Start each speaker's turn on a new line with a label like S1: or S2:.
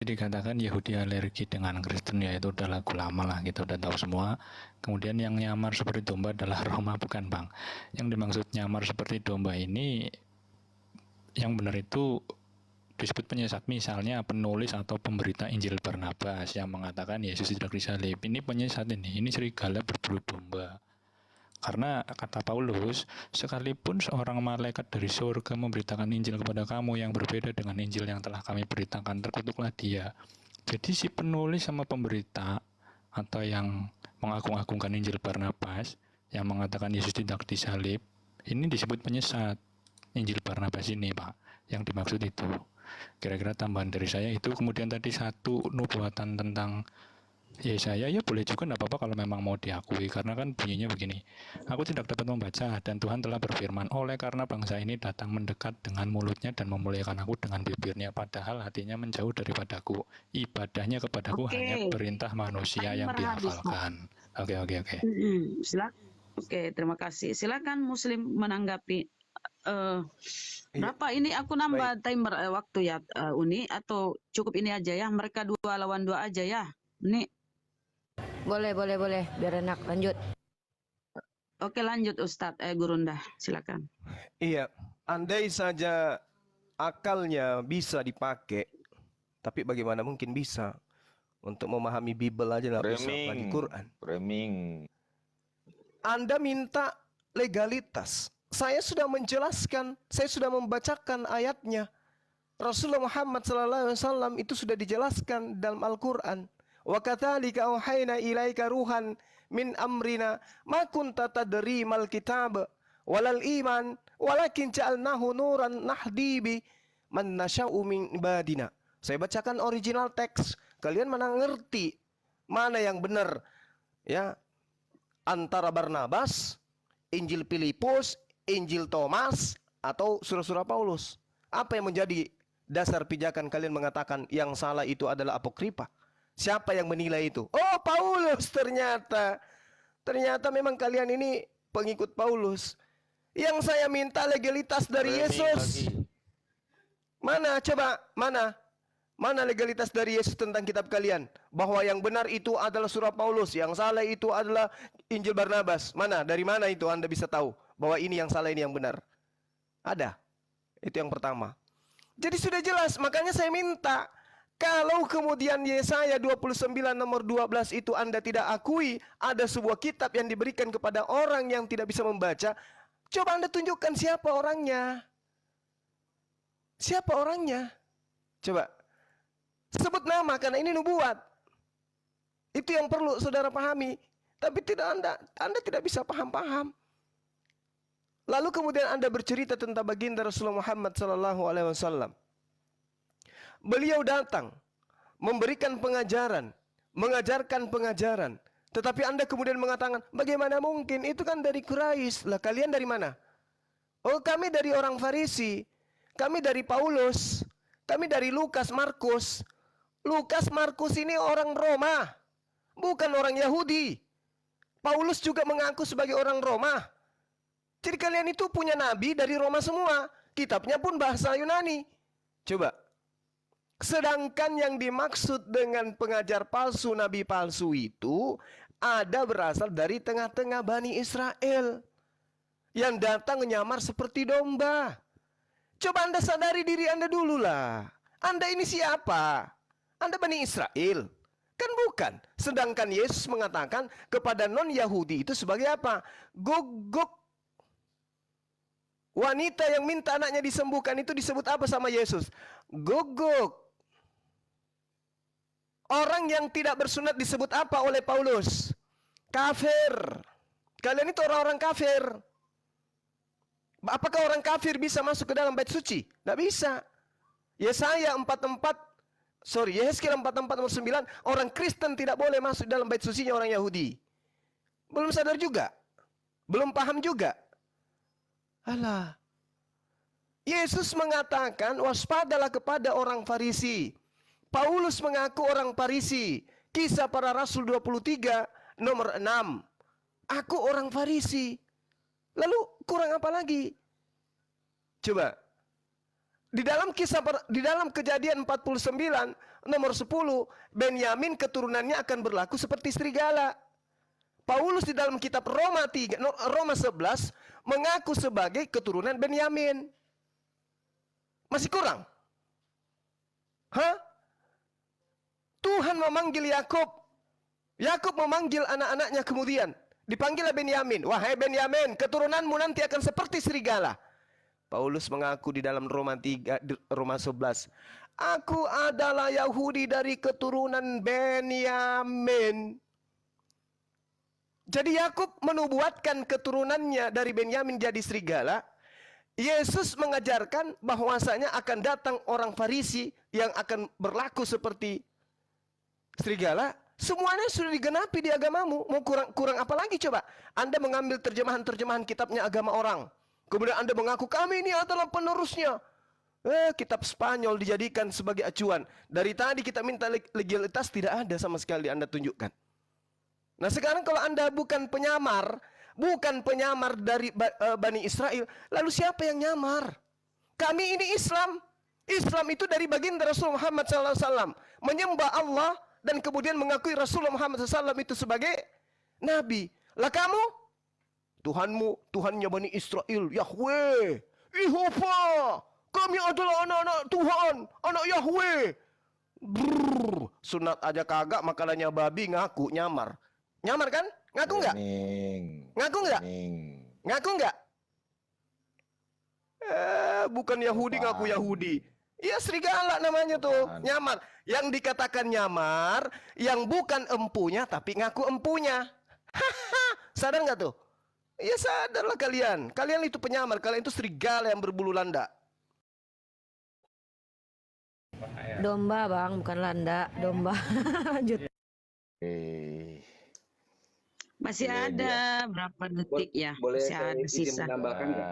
S1: dikatakan Yahudi alergi dengan Kristen, ya itu udah lagu lama lah, kita udah tahu semua. Kemudian yang nyamar seperti domba adalah Roma, bukan Bang. Yang dimaksud nyamar seperti domba ini, yang benar itu disebut penyesat. Misalnya penulis atau pemberita Injil Barnabas yang mengatakan Yesus tidak disalib. Ini penyesat ini serigala berbulu domba. Karena kata Paulus, sekalipun seorang malaikat dari surga memberitakan Injil kepada kamu yang berbeda dengan Injil yang telah kami beritakan, terkutuklah dia. Jadi si penulis sama pemberita atau yang mengagung-agungkan Injil Barnabas yang mengatakan Yesus tidak disalib, ini disebut penyesat. Injil Barnabas ini, Pak, yang dimaksud itu. Kira-kira tambahan dari saya itu. Kemudian tadi satu nubuatan tentang Yesaya, ya boleh juga, tidak apa-apa kalau memang mau diakui, karena kan bunyinya begini, aku tidak dapat membaca dan Tuhan telah berfirman, oleh karena bangsa ini datang mendekat dengan mulutnya dan memuliakan aku dengan bibirnya, padahal hatinya menjauh daripadaku, ibadahnya kepadaku hanya perintah manusia yang dihafalkan. Oke.
S2: Oke, terima kasih. Silakan Muslim menanggapi. Berapa ini aku nambah timer waktu ya, Uni, atau cukup ini aja ya, mereka 2 lawan 2 aja ya, Uni?
S3: Boleh, biar enak, lanjut.
S2: Oke, lanjut Ustadz, Gurunda, silakan.
S4: Iya, andai saja akalnya bisa dipakai, tapi bagaimana mungkin bisa untuk memahami Bible aja nggak bisa, lagi Quran. Anda minta legalitas. Saya sudah menjelaskan, saya sudah membacakan ayatnya. Rasulullah Muhammad SAW itu sudah dijelaskan dalam Al-Quran. Wa katsalika auhayna ilaika ruhan min amrina ma kunta tadri mal kitab walal iman walakin ja'alnahu nuran nahdi bi man nasya'u min ibadina. Saya bacakan original teks, kalian mana ngerti mana yang benar ya, antara Barnabas, Injil Filipus, Injil Thomas, atau surah-surah Paulus. Apa yang menjadi dasar pijakan kalian mengatakan yang salah itu adalah apokrifa? Siapa yang menilai itu? Oh, Paulus ternyata. Ternyata memang kalian ini pengikut Paulus. Yang saya minta legalitas dari Yesus. Mana coba? Mana legalitas dari Yesus tentang kitab kalian? Bahwa yang benar itu adalah surah Paulus, yang salah itu adalah Injil Barnabas. Mana? Dari mana itu Anda bisa tahu bahwa ini yang salah, ini yang benar? Ada. Itu yang pertama. Jadi sudah jelas, makanya saya minta, kalau kemudian Yesaya 29 nomor 12 itu Anda tidak akui ada sebuah kitab yang diberikan kepada orang yang tidak bisa membaca, coba Anda tunjukkan siapa orangnya. Siapa orangnya? Coba sebut nama, karena ini nubuat. Itu yang perlu saudara pahami. Tapi tidak, Anda tidak bisa paham-paham. Lalu kemudian Anda bercerita tentang baginda Rasulullah Muhammad SAW. Beliau datang memberikan pengajaran, mengajarkan pengajaran. Tetapi Anda kemudian mengatakan, bagaimana mungkin? Itu kan dari Quraisy. Lah kalian dari mana? Oh, kami dari orang Farisi. Kami dari Paulus. Kami dari Lukas, Markus. Lukas, Markus ini orang Roma, bukan orang Yahudi. Paulus juga mengaku sebagai orang Roma. Jadi kalian itu punya nabi dari Roma semua. Kitabnya pun bahasa Yunani. Coba. Sedangkan yang dimaksud dengan pengajar palsu, nabi palsu itu ada berasal dari tengah-tengah Bani Israel yang datang menyamar seperti domba. Coba Anda sadari diri Anda dulu lah. Anda ini siapa? Anda Bani Israel? Kan bukan. Sedangkan Yesus mengatakan kepada non-Yahudi itu sebagai apa? Guguk. Wanita yang minta anaknya disembuhkan itu disebut apa sama Yesus? Guguk. Orang yang tidak bersunat disebut apa oleh Paulus? Kafir. Kalian itu orang-orang kafir. Apakah orang kafir bisa masuk ke dalam bait suci? Tidak bisa. Yesaya 44, Yesaya 44:9, orang Kristen tidak boleh masuk dalam bait sucinya orang Yahudi. Belum sadar juga. Belum paham juga. Alah. Yesus mengatakan waspadalah kepada orang Farisi. Paulus mengaku orang Farisi. Kisah Para Rasul 23 nomor 6. Aku orang Farisi. Lalu kurang apa lagi? Coba. Di dalam Kejadian 49, Nomor 10, Benyamin keturunannya akan berlaku seperti serigala. Paulus di dalam kitab Roma 11 mengaku sebagai keturunan Benyamin. Masih kurang? Hah? Tuhan memanggil Yakub. Yakub memanggil anak-anaknya kemudian. Dipanggillah Benyamin. Wahai Benyamin, keturunanmu nanti akan seperti serigala. Paulus mengaku di dalam Roma 11. Aku adalah Yahudi dari keturunan Benyamin. Jadi Yakub menubuatkan keturunannya dari Benyamin jadi serigala. Yesus mengajarkan bahwasanya akan datang orang Farisi yang akan berlaku seperti serigala. Semuanya sudah digenapi di agamamu. Mau kurang apa lagi coba? Anda mengambil terjemahan-terjemahan kitabnya agama orang. Kemudian Anda mengaku kami ini adalah penerusnya. Kitab Spanyol dijadikan sebagai acuan. Dari tadi kita minta legalitas, tidak ada sama sekali Anda tunjukkan. Nah sekarang kalau Anda bukan penyamar dari Bani Israel, lalu siapa yang nyamar? Kami ini Islam. Islam itu dari baginda Rasul Muhammad SAW. Menyembah Allah dan kemudian mengakui Rasulullah Muhammad SAW itu sebagai Nabi. Lah kamu? Tuhanmu, Tuhannya Bani Israel, Yahweh, Yehova. Kami adalah anak-anak Tuhan, anak Yahweh. Brrr, sunat aja kagak, makalahnya babi ngaku nyamar. Nyamar kan? Ngaku nggak? Ngaku nggak? Ngaku nggak? Bukan Yahudi ngaku Yahudi. Ya serigala namanya tuh, nyamar. Yang dikatakan nyamar, yang bukan empunya tapi ngaku empunya. Haha, sadar nggak tuh? Ya sadarlah kalian. Kalian itu penyamar, kalian itu serigala yang berbulu landa.
S3: Domba bang, bukan landa, domba. Lanjut.
S2: Masih ada berapa detik ya?
S5: Boleh
S2: Masih
S5: saya
S2: ada
S5: izin
S2: sisa.
S5: menambahkan nggak?